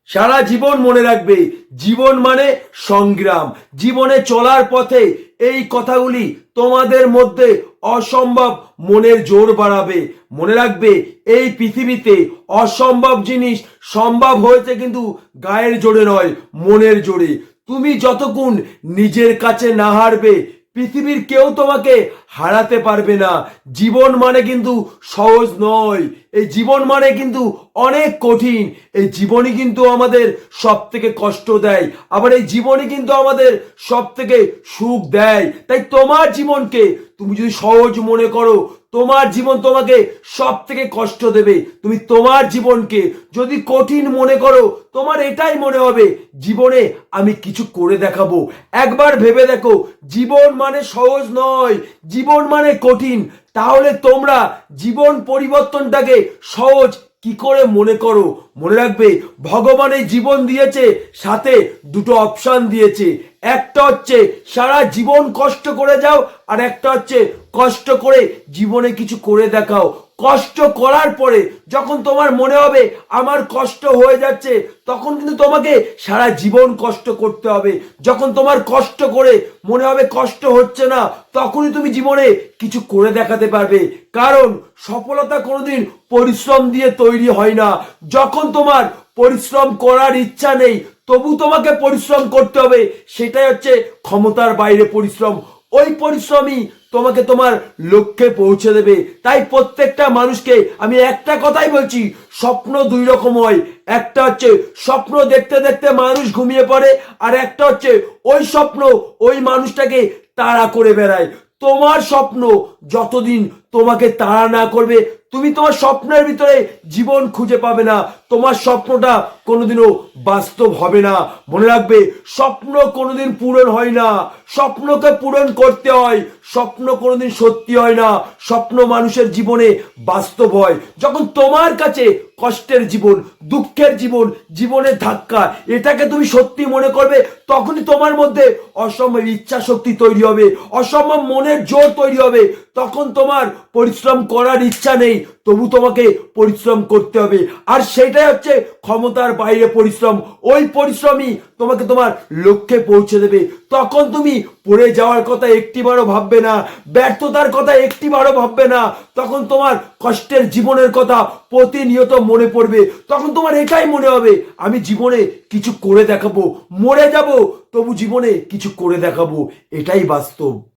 সারা জীবন মনে রাখবে, জীবন মানে সংগ্রাম। জীবনে চলার পথে এই কথাগুলি তোমাদের মধ্যে অসম্ভব মনের জোর বাড়াবে। মনে রাখবে, এই পৃথিবীতে অসম্ভব জিনিস সম্ভব হয়েছে কিন্তু গায়ের জোরে নয়, মনের জোরে। তুমি যতক্ষণ নিজের কাছে না হারবে, পৃথিবীর কেউ তোমাকে হারাতে পারবে না। জীবন মানে কিন্তু সহজ নয়, এই জীবন মানে কিন্তু অনেক কঠিন। এই জীবনই কিন্তু আমাদের সব থেকে কষ্ট দেয়, আবার এই জীবনই কিন্তু আমাদের সব থেকে সুখ দেয়। তাই তোমার জীবনকে তুমি যদি সহজ মনে করো, তোমার জীবন তোমাকে সব থেকে কষ্ট দেবে। তুমি তোমার জীবনকে যদি কঠিন মনে করো, তোমার এটাই মনে হবে জীবনে আমি কিছু করে দেখাবো। একবার ভেবে দেখো, জীবন মানে সহজ নয়, জীবন মানে কঠিন। তাহলে তোমরা জীবন পরিবর্তনটাকে সহজ কি করে মনে করো? মনে রাখবে, ভগবান এই জীবন দিয়েছে, সাথে দুটো অপশন দিয়েছে। একটা হচ্ছে সারা জীবন কষ্ট করে যাও, আর একটা হচ্ছে কষ্ট করে জীবনে কিছু করে দেখাও। কষ্ট করার পরে যখন তোমার মনে হবে আমার কষ্ট হয়ে যাচ্ছে, তখন কিন্তু তোমাকে সারা জীবন কষ্ট করতে হবে। যখন তোমার কষ্ট করে মনে হবে কষ্ট হচ্ছে না, তখনই তুমি জীবনে কিছু করে দেখাতে পারবে। কারণ সফলতা কোনোদিন পরিশ্রম দিয়ে তৈরি হয় না। যখন তোমার পরিশ্রম করার ইচ্ছা নেই, তবু তোমাকে পরিশ্রম করতে হবে, সেটাই হচ্ছে ক্ষমতার বাইরে পরিশ্রম। ওই পরিশ্রমই তোমাকে তোমার লক্ষ্যে পৌঁছে দেবে। তাই প্রত্যেকটা মানুষকে আমি একটা কথাই বলছি, স্বপ্ন দুই রকম হয়। একটা হচ্ছে স্বপ্ন দেখতে দেখতে মানুষ ঘুমিয়ে পড়ে, আর একটা হচ্ছে ওই স্বপ্ন ওই মানুষটাকে তাড়া করে বেড়ায়। তোমার স্বপ্ন যতদিন তোমাকে তাড়া না করবে, তুমি তোমার স্বপ্নের ভিতরে জীবন খুঁজে পাবে না। তোমার স্বপ্নটা কোনোদিনও বাস্তব হবে না। মনে রাখবে, স্বপ্ন কোনোদিন পূরণ হয় না, স্বপ্নকে পূরণ করতে হয়। স্বপ্ন কোনোদিন সত্যি হয় না, স্বপ্ন মানুষের জীবনে বাস্তব হয়। যখন তোমার কাছে কষ্টের জীবন, দুঃখের জীবন, জীবনের ধাক্কা, এটাকে তুমি সত্যি মনে করবে, তখনই তোমার মধ্যে অসম্ভব ইচ্ছা শক্তি তৈরি হবে, অসম্ভব মনের জোর তৈরি হবে। তখন তোমার পরিশ্রম করার ইচ্ছা নেই, তবু তোমাকে পরিশ্রম করতে হবে। আর সেটাই হচ্ছে ক্ষমতার বাইরে পরিশ্রম। ওই পরিশ্রমই তোমাকে তোমার লক্ষ্যে পৌঁছে দেবে। তখন তুমি পড়ে যাওয়ার কথা একটিবারও ভাববে না, ব্যর্থতার কথা একটিবারও ভাববে না। তখন তোমার কষ্টের জীবনের কথা প্রতিনিয়ত মনে পড়বে। তখন তোমার এটাই মনে হবে আমি জীবনে কিছু করে দেখাবো। মরে যাব, তবু জীবনে কিছু করে দেখাবো। এটাই বাস্তব।